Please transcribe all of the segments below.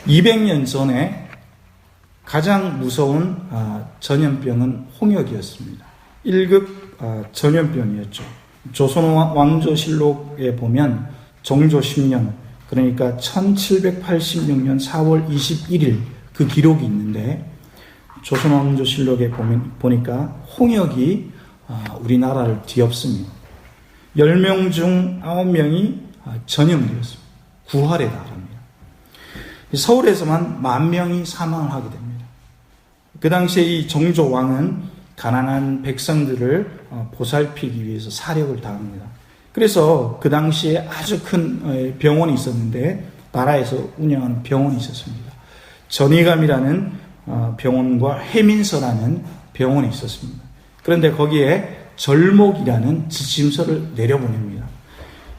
(200년) 전에 가장 무서운 전염병은 홍역이었습니다. 1급 전염병이었죠. 조선왕조실록에 보면 정조 10년, 그러니까 1786년 4월 21일 그 기록이 있는데, 조선왕조실록에 보니까 홍역이 우리나라를 뒤엎습니다. 10명 중 9명이 전염되었습니다. 구할에 달합니다. 서울에서만 10,000명이 사망을 하게 됩니다. 그 당시에 이 정조 왕은 가난한 백성들을 보살피기 위해서 사력을 다합니다. 그래서 그 당시에 아주 큰 병원이 있었는데, 나라에서 운영하는 병원이 있었습니다. 전의감이라는 병원과 해민서라는 병원이 있었습니다. 그런데 거기에 절목이라는 지침서를 내려보냅니다.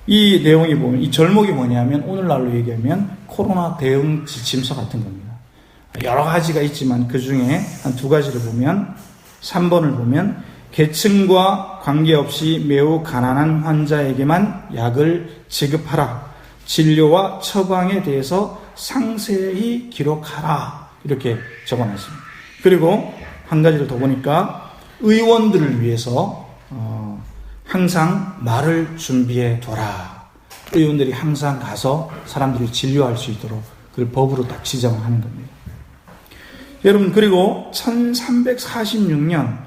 이 내용이 보면, 이 절목이 뭐냐면 오늘날로 얘기하면 코로나 대응 지침서 같은 겁니다. 여러 가지가 있지만 그 중에 한 2가지를 보면, 3번을 보면 계층과 관계없이 매우 가난한 환자에게만 약을 지급하라. 진료와 처방에 대해서 상세히 기록하라. 이렇게 적어놨습니다. 그리고 한 가지를 더 보니까 의원들을 위해서 항상 말을 준비해 둬라. 의원들이 항상 가서 사람들이 진료할 수 있도록 그걸 법으로 딱 지정을 하는 겁니다. 여러분, 그리고 1346년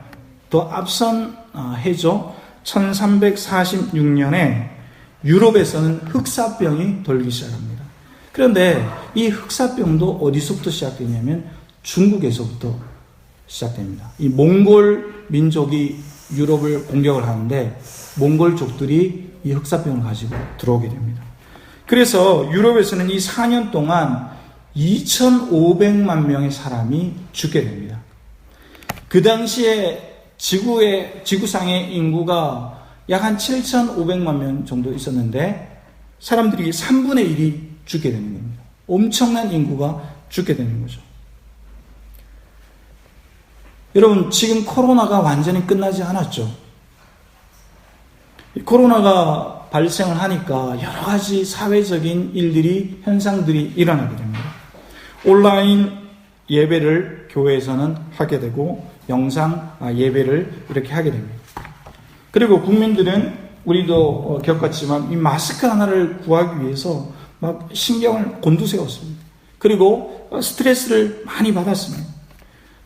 또 앞선 해죠. 1346년에 유럽에서는 흑사병이 돌기 시작합니다. 그런데 이 흑사병도 어디서부터 시작되냐면 중국에서부터 시작됩니다. 이 몽골 민족이 유럽을 공격을 하는데 몽골족들이 이 흑사병을 가지고 들어오게 됩니다. 그래서 유럽에서는 이 4년 동안 2,500만 명의 사람이 죽게 됩니다. 그 당시에 지구상의 인구가 약 한 7,500만 명 정도 있었는데, 사람들이 3분의 1이 죽게 되는 겁니다. 엄청난 인구가 죽게 되는 거죠. 여러분, 지금 코로나가 완전히 끝나지 않았죠. 코로나가 발생을 하니까 여러 가지 사회적인 일들이, 현상들이 일어나게 됩니다. 온라인 예배를 교회에서는 하게 되고, 영상 예배를 이렇게 하게 됩니다. 그리고 국민들은, 우리도 겪었지만 이 마스크 하나를 구하기 위해서 막 신경을 곤두세웠습니다. 그리고 스트레스를 많이 받았습니다.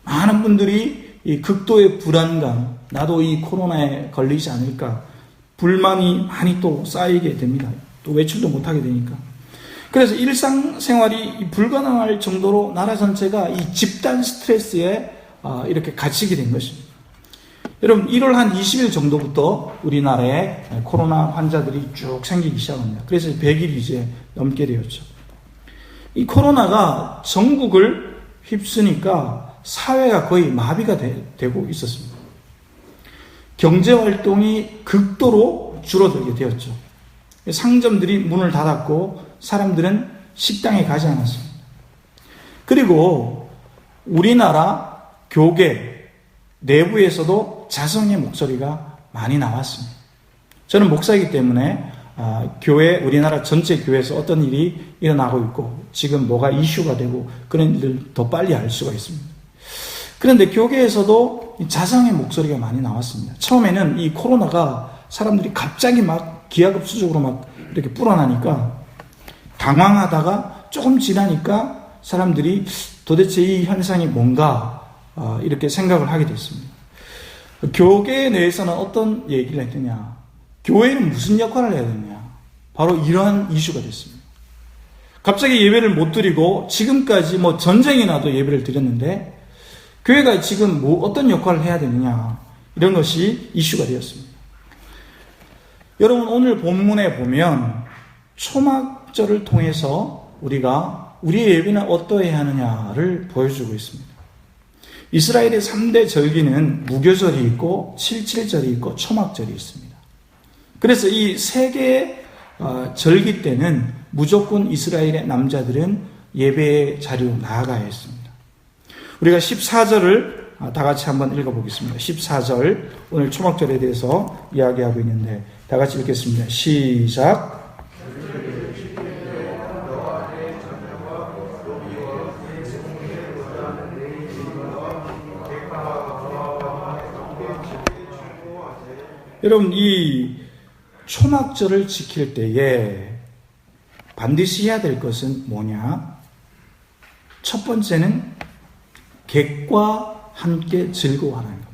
많은 분들이 이 극도의 불안감, 나도 이 코로나에 걸리지 않을까, 불만이 많이 또 쌓이게 됩니다. 또 외출도 못하게 되니까. 그래서 일상생활이 불가능할 정도로 나라 전체가 이 집단 스트레스에 이렇게 갇히게 된 것입니다. 여러분, 1월 한 20일 정도부터 우리나라에 코로나 환자들이 쭉 생기기 시작합니다. 그래서 100일이 이제 넘게 되었죠. 이 코로나가 전국을 휩쓰니까 사회가 거의 마비가 되고 있었습니다. 경제활동이 극도로 줄어들게 되었죠. 상점들이 문을 닫았고 사람들은 식당에 가지 않았습니다. 그리고 우리나라 교계 내부에서도 자성의 목소리가 많이 나왔습니다. 저는 목사이기 때문에 교회, 우리나라 전체 교회에서 어떤 일이 일어나고 있고 지금 뭐가 이슈가 되고 그런 일을 더 빨리 알 수가 있습니다. 그런데 교계에서도 자성의 목소리가 많이 나왔습니다. 처음에는 이 코로나가 사람들이 갑자기 막 기하급수적으로 막 이렇게 불어나니까 당황하다가 조금 지나니까 사람들이 도대체 이 현상이 뭔가 이렇게 생각을 하게 됐습니다. 교계 내에서는 어떤 얘기를 했느냐, 교회는 무슨 역할을 해야 되느냐, 바로 이러한 이슈가 됐습니다. 갑자기 예배를 못 드리고 지금까지 뭐 전쟁이 나도 예배를 드렸는데 교회가 지금 어떤 역할을 해야 되느냐, 이런 것이 이슈가 되었습니다. 여러분, 오늘 본문에 보면 초막절을 통해서 우리가 우리의 예배는 어떠해야 하느냐를 보여주고 있습니다. 이스라엘의 3대 절기는 무교절이 있고 77절이 있고 초막절이 있습니다. 그래서 이 3개의 절기 때는 무조건 이스라엘의 남자들은 예배의 자리로 나아가야 했습니다. 우리가 14절을 다 같이 한번 읽어보겠습니다. 14절, 오늘 초막절에 대해서 이야기하고 있는데 다 같이 읽겠습니다. 시작. 여러분, 이 초막절을 지킬 때에 반드시 해야 될 것은 뭐냐? 첫 번째는 객과 함께 즐거워하는 겁니다.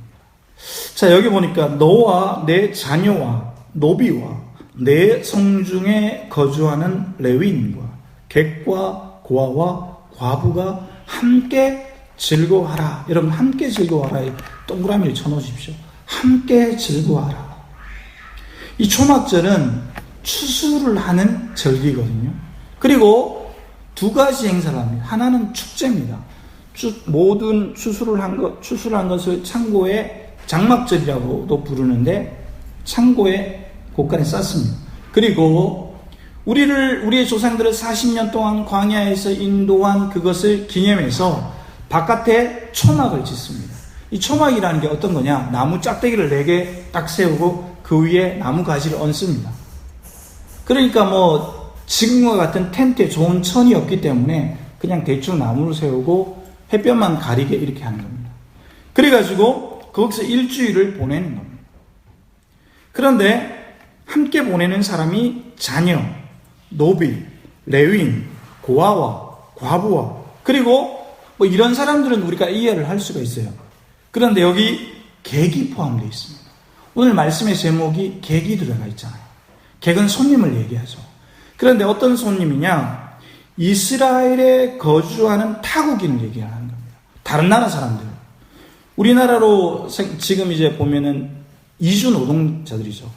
자, 여기 보니까 너와 내 자녀와 노비와 내 성중에 거주하는 레위인과 객과 고아와 과부가 함께 즐거워하라. 여러분, 함께 즐거워하라. 동그라미를 쳐놓으십시오. 함께 즐거워하라. 이 초막절은 추수를 하는 절기거든요. 그리고 두 가지 행사를 합니다. 하나는 축제입니다. 모든 추수를 한 것을 창고에 장막절이라고도 부르는데 창고에 곳간에 쌌습니다. 그리고 우리의 조상들을 40년 동안 광야에서 인도한 그것을 기념해서 바깥에 초막을 짓습니다. 이 초막이라는 게 어떤 거냐? 나무 짝대기를 4개 딱 세우고 그 위에 나무 가지를 얹습니다. 그러니까 지금과 같은 텐트에 좋은 천이 없기 때문에 그냥 대충 나무를 세우고 햇볕만 가리게 이렇게 하는 겁니다. 그래가지고 거기서 일주일을 보내는 겁니다. 그런데 함께 보내는 사람이 자녀, 노비, 레위인, 고아와 과부와 그리고 이런 사람들은 우리가 이해를 할 수가 있어요. 그런데 여기 객이 포함되어 있습니다. 오늘 말씀의 제목이 객이 들어가 있잖아요. 객은 손님을 얘기하죠. 그런데 어떤 손님이냐? 이스라엘에 거주하는 타국인을 얘기하는 겁니다. 다른 나라 사람들. 우리나라로 지금 이제 보면은 이주 노동자들이죠.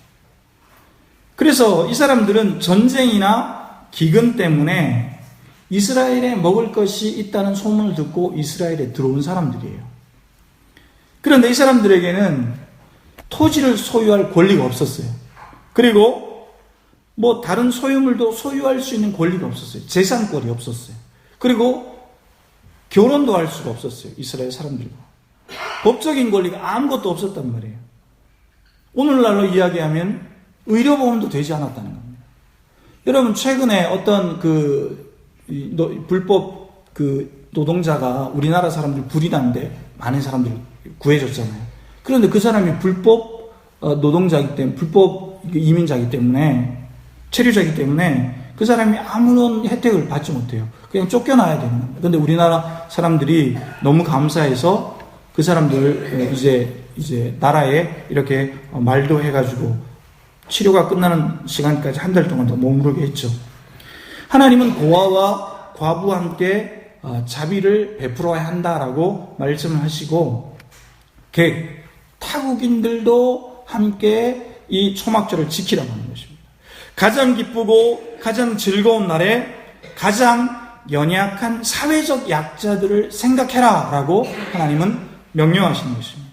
그래서 이 사람들은 전쟁이나 기근 때문에 이스라엘에 먹을 것이 있다는 소문을 듣고 이스라엘에 들어온 사람들이에요. 그런데 이 사람들에게는 토지를 소유할 권리가 없었어요. 그리고 다른 소유물도 소유할 수 있는 권리가 없었어요. 재산권이 없었어요. 그리고 결혼도 할 수가 없었어요. 이스라엘 사람들과. 법적인 권리가 아무것도 없었단 말이에요. 오늘날로 이야기하면 의료보험도 되지 않았다는 겁니다. 여러분, 최근에 어떤 불법 노동자가 우리나라 사람들 불이났는데 많은 사람들이 구해줬잖아요. 그런데 그 사람이 불법 노동자이기 때문에, 불법 이민자이기 때문에, 체류자이기 때문에 그 사람이 아무런 혜택을 받지 못해요. 그냥 쫓겨나야 되는 겁니다. 그런데 우리나라 사람들이 너무 감사해서 그 사람들 이제 나라에 이렇게 말도 해가지고 치료가 끝나는 시간까지 한 달 동안 더 머무르게 했죠. 하나님은 고아와 과부와 함께 자비를 베풀어야 한다라고 말씀을 하시고 타국인들도 함께 이 초막절을 지키라고 하는 것입니다. 가장 기쁘고 가장 즐거운 날에 가장 연약한 사회적 약자들을 생각해라 라고 하나님은 명령하시는 것입니다.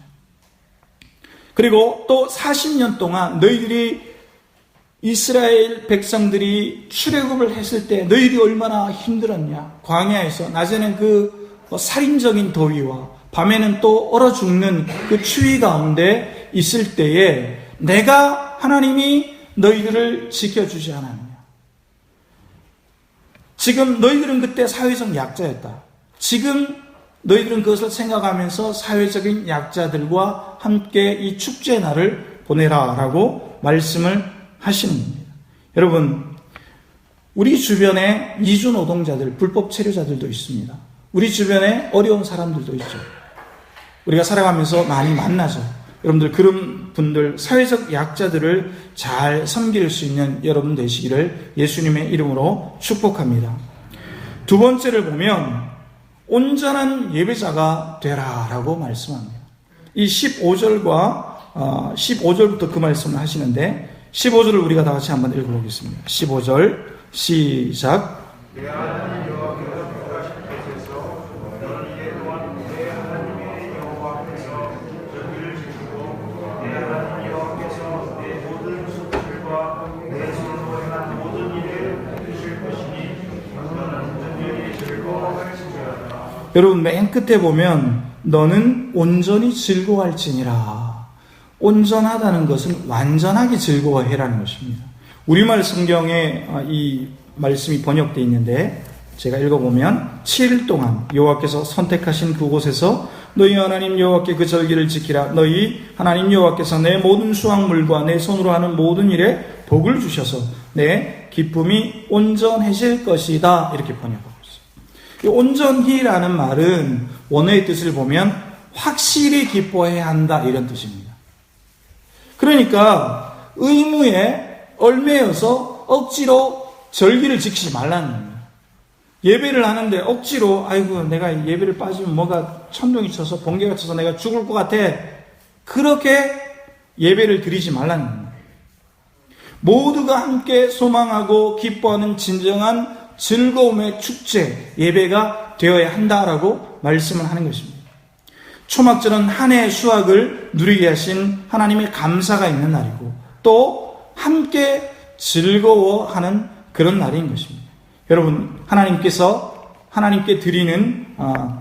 그리고 또 40년 동안 너희들이 이스라엘 백성들이 출애굽을 했을 때 너희들이 얼마나 힘들었냐. 광야에서 낮에는 살인적인 더위와 밤에는 또 얼어 죽는 그 추위 가운데 있을 때에 내가 하나님이 너희들을 지켜주지 않았느냐. 지금 너희들은 그때 사회적 약자였다. 지금 너희들은 그것을 생각하면서 사회적인 약자들과 함께 이 축제 날을 보내라 라고 말씀을 하시는 겁니다. 여러분, 우리 주변에 이주 노동자들, 불법 체류자들도 있습니다. 우리 주변에 어려운 사람들도 있죠. 우리가 살아가면서 많이 만나죠. 여러분들 그런 분들, 사회적 약자들을 잘 섬길 수 있는 여러분 되시기를 예수님의 이름으로 축복합니다. 두 번째를 보면 온전한 예배자가 되라 라고 말씀합니다. 이 15절부터 그 말씀을 하시는데 15절을 우리가 다 같이 한번 읽어보겠습니다. 15절 시작. 여러분 맨 끝에 보면 너는 온전히 즐거워할지니라. 온전하다는 것은 완전하게 즐거워해라는 것입니다. 우리말 성경에 이 말씀이 번역되어 있는데 제가 읽어보면 7일 동안 여호와께서 선택하신 그곳에서 너희 하나님 여호와께 그 절기를 지키라. 너희 하나님 여호와께서 내 모든 수확물과 내 손으로 하는 모든 일에 복을 주셔서 내 기쁨이 온전해질 것이다. 이렇게 번역하고 있어요. 이 온전히라는 말은 원어의 뜻을 보면 확실히 기뻐해야 한다 이런 뜻입니다. 그러니까 의무에 얽매여서 억지로 절기를 지키지 말라는 겁니다. 예배를 하는데 억지로 아이고 내가 예배를 빠지면 뭐가 천둥이 쳐서 번개가 쳐서 내가 죽을 것 같아. 그렇게 예배를 드리지 말라는 겁니다. 모두가 함께 소망하고 기뻐하는 진정한 즐거움의 축제, 예배가 되어야 한다라고 말씀을 하는 것입니다. 초막절은 한 해의 수확을 누리게 하신 하나님의 감사가 있는 날이고 또 함께 즐거워하는 그런 날인 것입니다. 여러분, 하나님께 드리는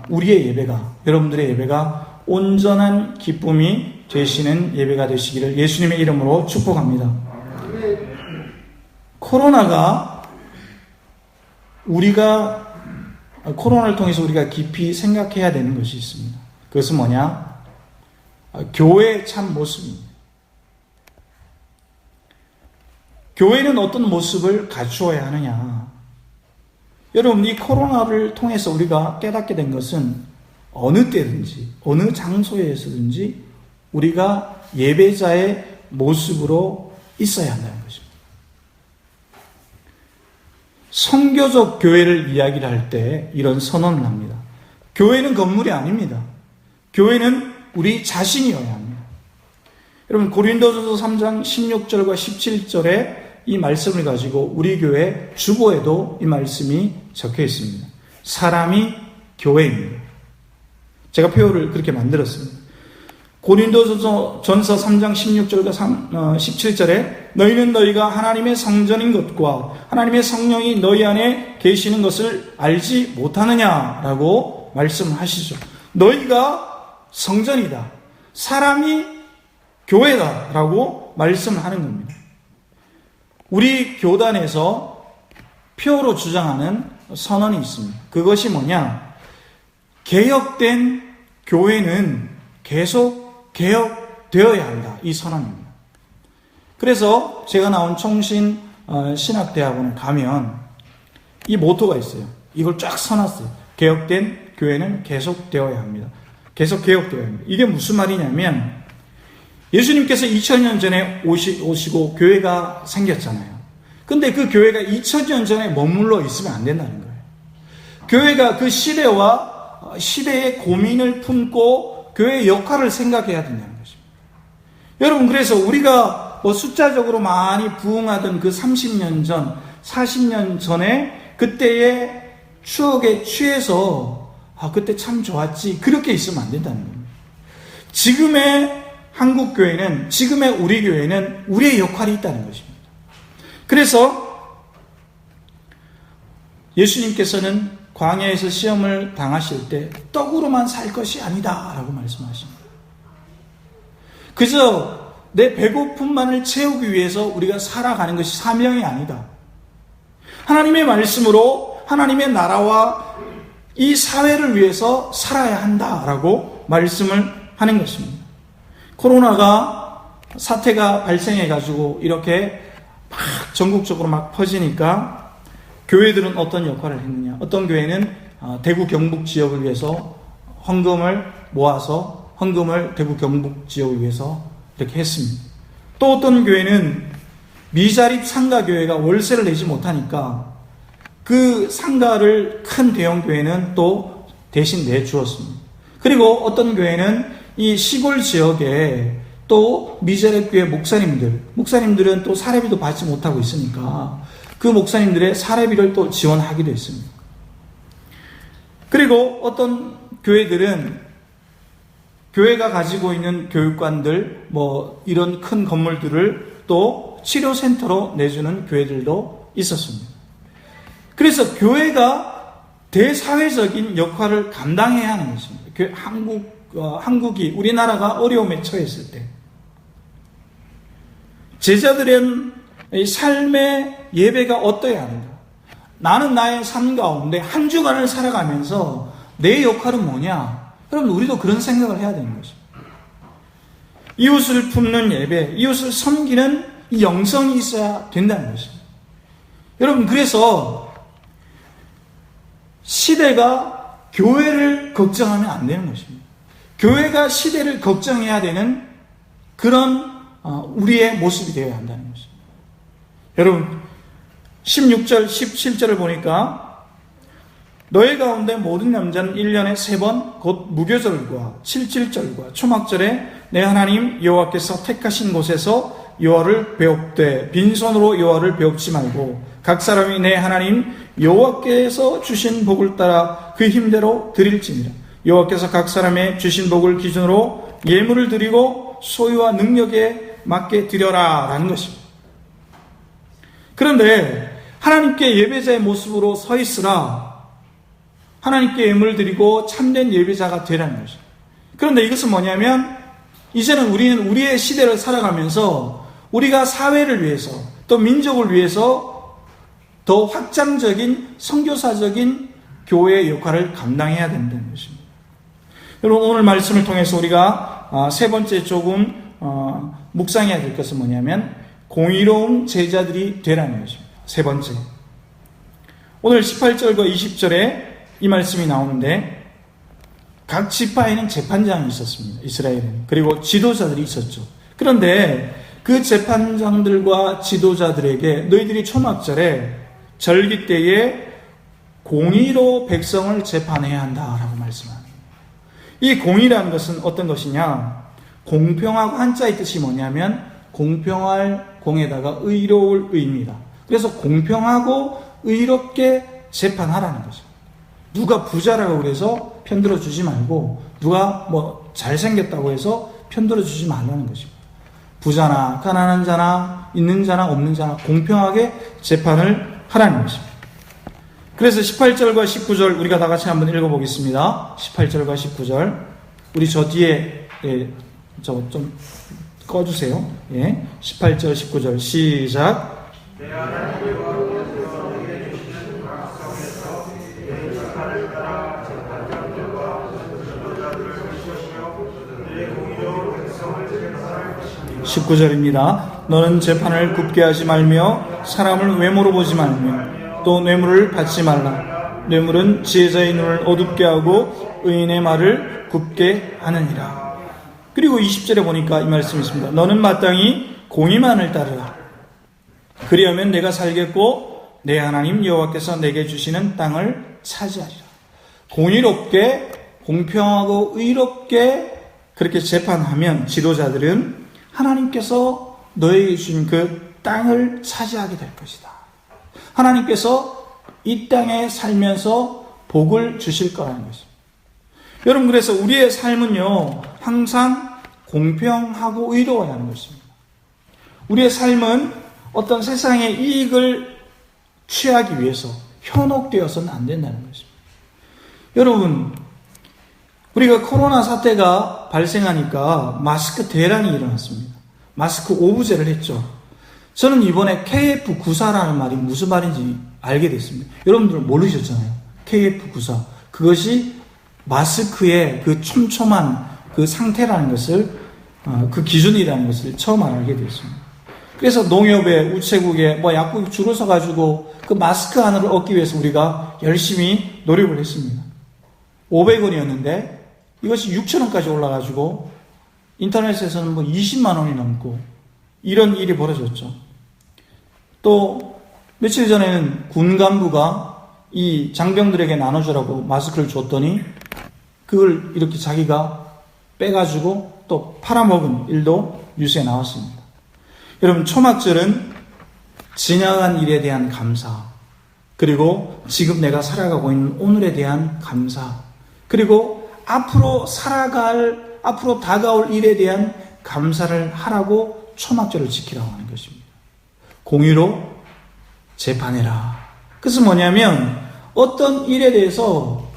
우리의 예배가, 여러분들의 예배가 온전한 기쁨이 되시는 예배가 되시기를 예수님의 이름으로 축복합니다. 코로나를 통해서 우리가 깊이 생각해야 되는 것이 있습니다. 그것은 뭐냐? 교회의 참 모습입니다. 교회는 어떤 모습을 갖추어야 하느냐? 여러분, 이 코로나를 통해서 우리가 깨닫게 된 것은 어느 때든지, 어느 장소에서든지 우리가 예배자의 모습으로 있어야 한다는 것입니다. 선교적 교회를 이야기를 할 때 이런 선언을 합니다. 교회는 건물이 아닙니다. 교회는 우리 자신이어야 합니다. 여러분, 고린도전서 3장 16절과 17절에 이 말씀을 가지고 우리 교회 주보에도 이 말씀이 적혀 있습니다. 사람이 교회입니다. 제가 표를 그렇게 만들었습니다. 고린도전서 3장 16절과 17절에 너희는 너희가 하나님의 성전인 것과 하나님의 성령이 너희 안에 계시는 것을 알지 못하느냐라고 말씀하시죠. 너희가 성전이다. 사람이 교회다라고 말씀을 하는 겁니다. 우리 교단에서 표로 주장하는 선언이 있습니다. 그것이 뭐냐? 개혁된 교회는 계속 개혁되어야 한다. 이 선언입니다. 그래서 제가 나온 총신 신학대학원에 가면 이 모토가 있어요. 이걸 쫙 써놨어요. 개혁된 교회는 계속 되어야 합니다. 계속 개혁되어야 합니다. 이게 무슨 말이냐면 예수님께서 2000년 전에 오시고 교회가 생겼잖아요. 근데 그 교회가 2000년 전에 머물러 있으면 안 된다는 거예요. 교회가 그 시대와 시대의 고민을 품고 교회의 역할을 생각해야 된다는 것입니다. 여러분, 그래서 우리가 숫자적으로 많이 부흥하던 그 30년 전, 40년 전에 그때의 추억에 취해서 그때 참 좋았지, 그렇게 있으면 안 된다는 겁니다. 지금의 한국교회는, 지금의 우리 교회는 우리의 역할이 있다는 것입니다. 그래서 예수님께서는 광야에서 시험을 당하실 때 떡으로만 살 것이 아니다 라고 말씀하십니다. 그저 내 배고픔만을 채우기 위해서 우리가 살아가는 것이 사명이 아니다. 하나님의 말씀으로 하나님의 나라와 이 사회를 위해서 살아야 한다라고 말씀을 하는 것입니다. 코로나가 사태가 발생해가지고 이렇게 막 전국적으로 막 퍼지니까 교회들은 어떤 역할을 했느냐? 어떤 교회는 대구 경북 지역을 위해서 헌금을 모아서 헌금을 대구 경북 지역을 위해서 이렇게 했습니다. 또 어떤 교회는 미자립 상가교회가 월세를 내지 못하니까 그 상가를 큰 대형 교회는 또 대신 내주었습니다. 그리고 어떤 교회는 이 시골 지역에 또 미자립 교회 목사님들은 또 사례비도 받지 못하고 있으니까 그 목사님들의 사례비를 또 지원하기도 했습니다. 그리고 어떤 교회들은 교회가 가지고 있는 교육관들, 이런 큰 건물들을 또 치료센터로 내주는 교회들도 있었습니다. 그래서 교회가 대사회적인 역할을 감당해야 하는 것입니다. 한국이, 우리나라가 어려움에 처했을 때, 제자들의 이 삶의 예배가 어떠해야 하는가? 나는 나의 삶 가운데 한 주간을 살아가면서 내 역할은 뭐냐? 여러분, 우리도 그런 생각을 해야 되는 것입니다. 이웃을 품는 예배, 이웃을 섬기는 이 영성이 있어야 된다는 것입니다. 여러분, 그래서 시대가 교회를 걱정하면 안 되는 것입니다. 교회가 시대를 걱정해야 되는 그런 우리의 모습이 되어야 한다는 것입니다. 여러분, 16절, 17절을 보니까 너희 가운데 모든 남자는 1년에 3번 곧 무교절과 77절과 초막절에 내 하나님 여호와께서 택하신 곳에서 여호와를 배웁되 빈손으로 여호와를 배웁지 말고 각 사람이 내 하나님 여호와께서 주신 복을 따라 그 힘대로 드릴지니라. 여호와께서 각 사람의 주신 복을 기준으로 예물을 드리고 소유와 능력에 맞게 드려라 라는 것입니다. 그런데 하나님께 예배자의 모습으로 서 있으라, 하나님께 예물을 드리고 참된 예배자가 되라는 것입니다. 그런데 이것은 뭐냐면 이제는 우리는 우리의 시대를 살아가면서 우리가 사회를 위해서 또 민족을 위해서 더 확장적인 선교사적인 교회의 역할을 감당해야 된다는 것입니다. 여러분, 오늘 말씀을 통해서 우리가 세 번째 조금 묵상해야 될 것은 뭐냐면 공의로운 제자들이 되라는 것입니다. 세 번째, 오늘 18절과 20절에 이 말씀이 나오는데 각 지파에는 재판장이 있었습니다. 이스라엘에는. 그리고 지도자들이 있었죠. 그런데 그 재판장들과 지도자들에게 너희들이 초막절에 절기 때에 공의로 백성을 재판해야 한다라고 말씀합니다. 이 공의라는 것은 어떤 것이냐? 공평하고 한자의 뜻이 뭐냐면 공평할 공에다가 의로울 의입니다. 그래서 공평하고 의롭게 재판하라는 거죠. 누가 부자라고 그래서 편들어 주지 말고 누가 뭐 잘생겼다고 해서 편들어 주지 말라는 것입니다. 부자나 가난한 자나 있는 자나 없는 자나 공평하게 재판을 하라는 것입니다. 그래서 18절과 19절 우리가 다 같이 한번 읽어보겠습니다. 18절과 19절 우리 저 뒤에 저 좀 꺼주세요. 18절 19절 시작. (19절입니다) 너는 재판을 굽게 하지 말며 사람을 외모로 보지 말며 또 뇌물을 받지 말라. 뇌물은 지혜자의 눈을 어둡게 하고 의인의 말을 굽게 하느니라. 그리고 20절에 보니까 이 말씀이 있습니다. 너는 마땅히 공의만을 따르라. 그리하면 내가 살겠고 내 하나님 여호와께서 내게 주시는 땅을 차지하리라. 공의롭게 공평하고 의롭게 그렇게 재판하면 지도자들은 하나님께서 너에게 주신 그 땅을 차지하게 될 것이다. 하나님께서 이 땅에 살면서 복을 주실 거라는 것입니다. 여러분, 그래서 우리의 삶은요 항상 공평하고 의로워야 하는 것입니다. 우리의 삶은 어떤 세상의 이익을 취하기 위해서 현혹되어서는 안 된다는 것입니다. 여러분, 우리가 코로나 사태가 발생하니까 마스크 대란이 일어났습니다. 마스크 오부제를 했죠. 저는 이번에 KF94라는 말이 무슨 말인지 알게 됐습니다. 여러분들은 모르셨잖아요. KF94. 그것이 마스크의 그 촘촘한 그 상태라는 것을, 그 기준이라는 것을 처음 알게 됐습니다. 그래서 농협에, 우체국에, 약국에 줄을 서가지고 그 마스크 하나를 얻기 위해서 우리가 열심히 노력을 했습니다. 500원이었는데 이것이 6,000원까지 올라가지고 인터넷에서는 20만 원이 넘고 이런 일이 벌어졌죠. 또 며칠 전에는 군 간부가 이 장병들에게 나눠주라고 마스크를 줬더니 그걸 이렇게 자기가 빼가지고 또 팔아먹은 일도 뉴스에 나왔습니다. 여러분, 초막절은 지나간 일에 대한 감사, 그리고 지금 내가 살아가고 있는 오늘에 대한 감사, 그리고 앞으로 다가올 일에 대한 감사를 하라고 초막절을 지키라고 하는 것입니다. 공의로 재판해라. 그것은 뭐냐면 어떤 일에 대해서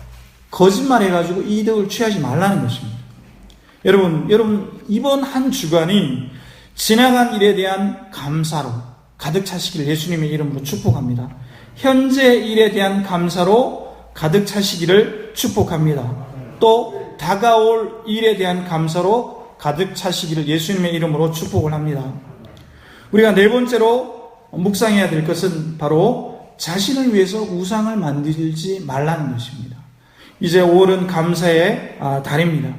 거짓말해가지고 이득을 취하지 말라는 것입니다. 여러분, 이번 한 주간이 지나간 일에 대한 감사로 가득 차시기를 예수님의 이름으로 축복합니다. 현재 일에 대한 감사로 가득 차시기를 축복합니다. 또 다가올 일에 대한 감사로 가득 차시기를 예수님의 이름으로 축복을 합니다. 우리가 네 번째로 묵상해야 될 것은 바로 자신을 위해서 우상을 만들지 말라는 것입니다. 이제 5월은 감사의 달입니다.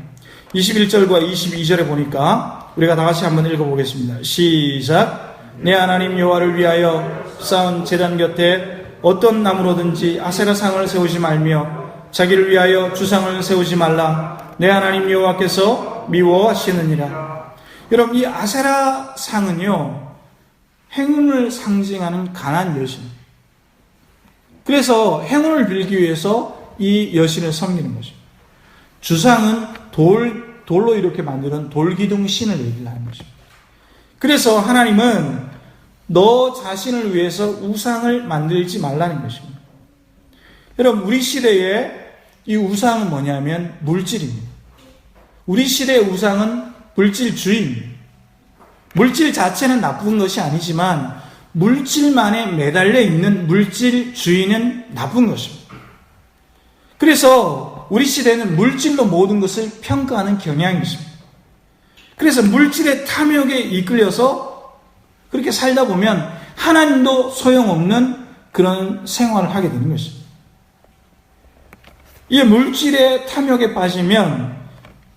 21절과 22절에 보니까 우리가 다 같이 한번 읽어보겠습니다. 시작. 내 하나님 여호와를 위하여 쌓은 제단 곁에 어떤 나무로든지 아세라상을 세우지 말며 자기를 위하여 주상을 세우지 말라. 내 하나님 여호와께서 미워하시느니라. 여러분, 이 아세라상은요, 행운을 상징하는 가난 여신. 그래서 행운을 빌기 위해서 이 여신을 섬기는 것입니다. 주상은 돌로 이렇게 만드는 돌기둥 신을 얘기를 하는 것입니다. 그래서 하나님은 너 자신을 위해서 우상을 만들지 말라는 것입니다. 여러분, 우리 시대에 이 우상은 뭐냐면 물질입니다. 우리 시대의 우상은 물질주의입니다. 물질 자체는 나쁜 것이 아니지만 물질만에 매달려 있는 물질주의는 나쁜 것입니다. 그래서 우리 시대는 물질로 모든 것을 평가하는 경향이 있습니다. 그래서 물질의 탐욕에 이끌려서 그렇게 살다 보면 하나님도 소용없는 그런 생활을 하게 되는 것입니다. 이 물질의 탐욕에 빠지면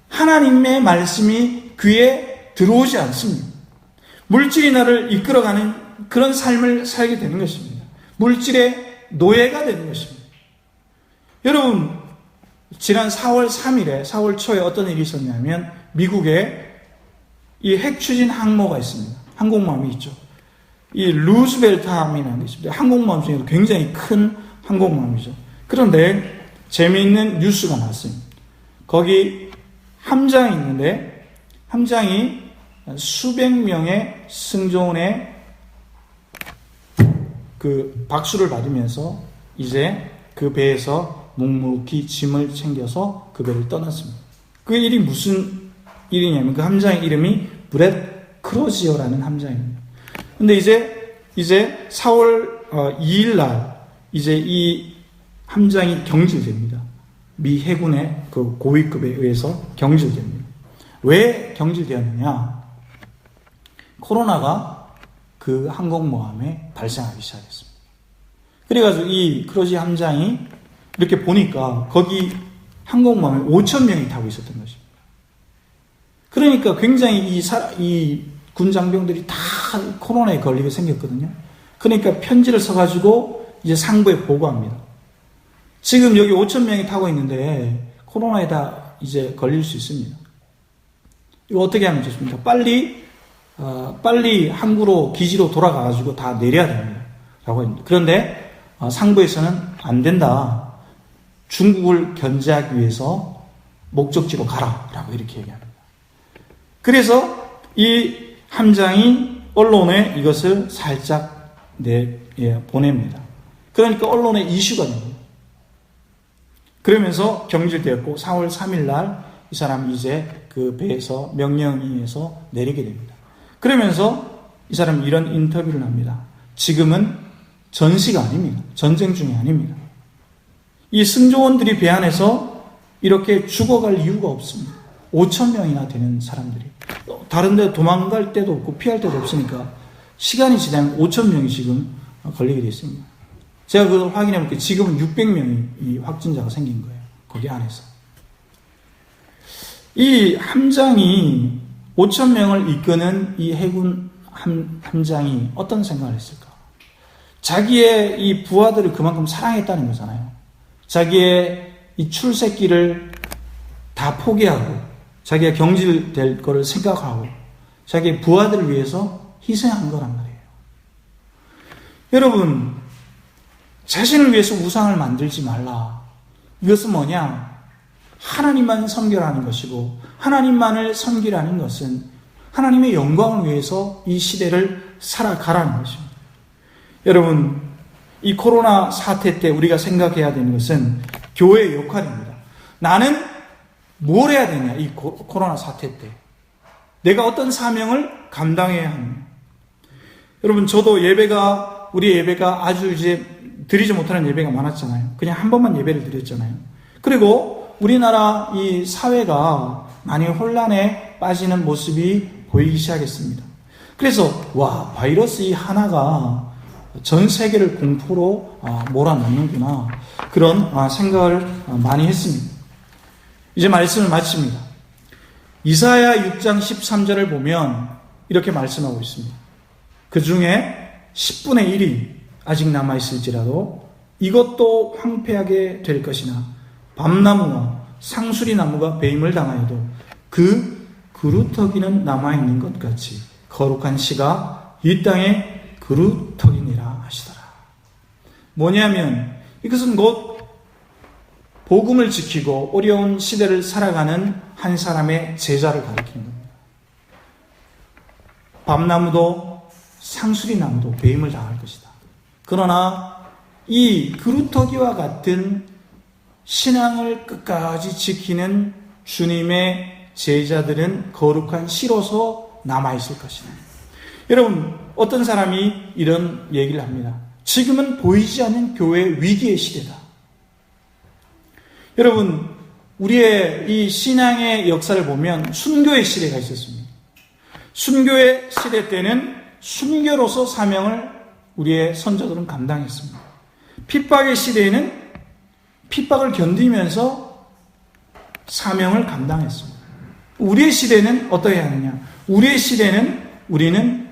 하나님의 말씀이 귀에 들어오지 않습니다. 물질이 나를 이끌어가는 그런 삶을 살게 되는 것입니다. 물질의 노예가 되는 것입니다. 여러분, 지난 4월 3일에 4월 초에 어떤 일이 있었냐면 미국에 이 핵 추진 항모가 있습니다. 항공모함이 있죠. 이 루즈벨트함이라는 게 있습니다. 항공모함 중에도 굉장히 큰 항공모함이죠. 그런데 재미있는 뉴스가 나왔습니다. 거기 함장이 있는데 함장이 수백 명의 승조원의 그 박수를 받으면서 이제 그 배에서 묵묵히 짐을 챙겨서 그 배를 떠났습니다. 그 일이 무슨 일이냐면 그 함장의 이름이 브렛 크로지어라는 함장입니다. 근데 이제 4월 2일 날 이제 이 함장이 경질됩니다. 미 해군의 그 고위급에 의해서 경질됩니다. 왜 경질되었느냐? 코로나가 그 항공모함에 발생하기 시작했습니다. 그래가지고 이 크로지 함장이 이렇게 보니까 거기 항공모함에 5,000명이 타고 있었던 것입니다. 그러니까 굉장히 이 군장병들이 다 코로나에 걸리게 생겼거든요. 그러니까 편지를 써가지고 이제 상부에 보고합니다. 지금 여기 5,000명이 타고 있는데 코로나에 다 이제 걸릴 수 있습니다. 이거 어떻게 하면 좋습니까? 빨리 항구로 기지로 돌아가가지고 다 내려야 됩니다. 라고 합니다. 그런데 상부에서는 안 된다. 중국을 견제하기 위해서 목적지로 가라. 라고 이렇게 얘기합니다. 그래서 이 함장이 언론에 이것을 살짝 보냅니다. 그러니까 언론에 이슈가 됩니다. 그러면서 경질되었고 4월 3일 날 이 사람이 이제 그 배에서 명령에 의해서 내리게 됩니다. 그러면서 이 사람이 이런 인터뷰를 합니다. 지금은 전시가 아닙니다. 전쟁 중이 아닙니다. 이 승조원들이 배 안에서 이렇게 죽어갈 이유가 없습니다. 5,000명이나 되는 사람들이. 다른 데 도망갈 데도 없고 피할 데도 없으니까 시간이 지나면 5,000명이 지금 걸리게 되어 있습니다. 제가 그걸 확인해 볼게요. 지금은 600명이 이 확진자가 생긴 거예요. 거기 안에서. 이 함장이 5,000명을 이끄는 이 해군 함장이 어떤 생각을 했을까? 자기의 이 부하들을 그만큼 사랑했다는 거잖아요. 자기의 이 출세길을 다 포기하고 자기가 경질될 거를 생각하고 자기의 부하들을 위해서 희생한 거란 말이에요. 여러분, 자신을 위해서 우상을 만들지 말라. 이것은 뭐냐? 하나님만 섬기라는 것이고 하나님만을 섬기라는 것은 하나님의 영광을 위해서 이 시대를 살아가라는 것입니다. 여러분, 이 코로나 사태 때 우리가 생각해야 되는 것은 교회의 역할입니다. 나는 뭘 해야 되냐, 이 코로나 사태 때. 내가 어떤 사명을 감당해야 합니다. 여러분, 저도 우리 예배가 아주 이제 드리지 못하는 예배가 많았잖아요. 그냥 한 번만 예배를 드렸잖아요. 그리고 우리나라 이 사회가 많이 혼란에 빠지는 모습이 보이기 시작했습니다. 그래서 바이러스 이 하나가 전 세계를 공포로 몰아넣는구나, 그런 생각을 많이 했습니다. 이제 말씀을 마칩니다. 이사야 6장 13절을 보면 이렇게 말씀하고 있습니다. 그 중에 10분의 1이 아직 남아있을지라도 이것도 황폐하게 될 것이나 밤나무와 상수리 나무가 배임을 당하여도 그 그루터기는 남아있는 것 같이 거룩한 씨가 이 땅에 그루터기니라 하시더라. 뭐냐면 이것은 곧 복음을 지키고 어려운 시대를 살아가는 한 사람의 제자를 가리키는 겁니다. 밤나무도 상수리 나무도 배임을 당할 것이다. 그러나 이 그루터기와 같은 신앙을 끝까지 지키는 주님의 제자들은 거룩한 씨로서 남아있을 것이다. 여러분, 어떤 사람이 이런 얘기를 합니다. 지금은 보이지 않는 교회 위기의 시대다. 여러분, 우리의 이 신앙의 역사를 보면 순교의 시대가 있었습니다. 순교의 시대 때는 순교로서 사명을 우리의 선조들은 감당했습니다. 핍박의 시대에는 핍박을 견디면서 사명을 감당했습니다. 우리의 시대는 어떠해야 하느냐? 우리의 시대는 우리는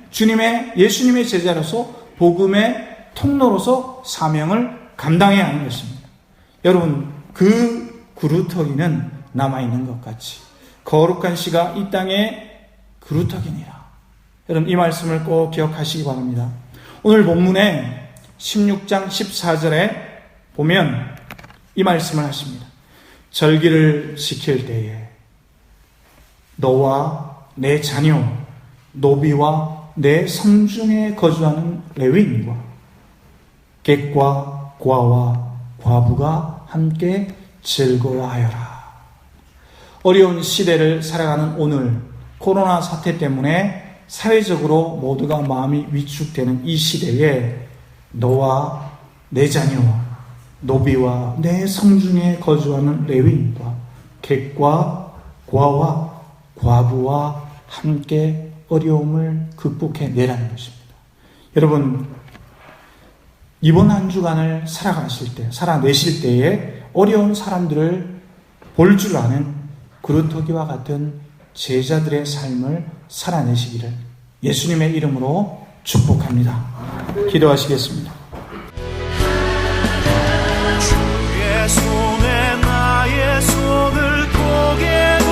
예수님의 제자로서 복음의 통로로서 사명을 감당해야 하는 것입니다. 여러분, 그 그루터기는 남아있는 것 같이 거룩한 씨가 이 땅에 그루터기니라. 여러분, 이 말씀을 꼭 기억하시기 바랍니다. 오늘 본문에 16장 14절에 보면 이 말씀을 하십니다. 절기를 지킬 때에 너와 내 자녀, 노비와 내 성중에 거주하는 레위인과 객과 고아와 과부가 함께 즐거워하여라. 어려운 시대를 살아가는 오늘, 코로나 사태 때문에 사회적으로 모두가 마음이 위축되는 이 시대에 너와 내 자녀와 노비와 내 성중에 거주하는 레위인과 객과 고아와 과부와 함께 어려움을 극복해내라는 것입니다. 여러분, 이번 한 주간을 살아내실 때에 어려운 사람들을 볼 줄 아는 그루터기와 같은 제자들의 삶을 살아내시기를 예수님의 이름으로 축복합니다. 기도하시겠습니다. 주의 손에 나의 손을 고개고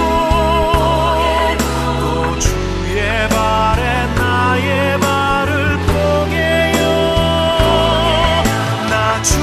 또 주의 발에 나의 발을 고개요. 나 주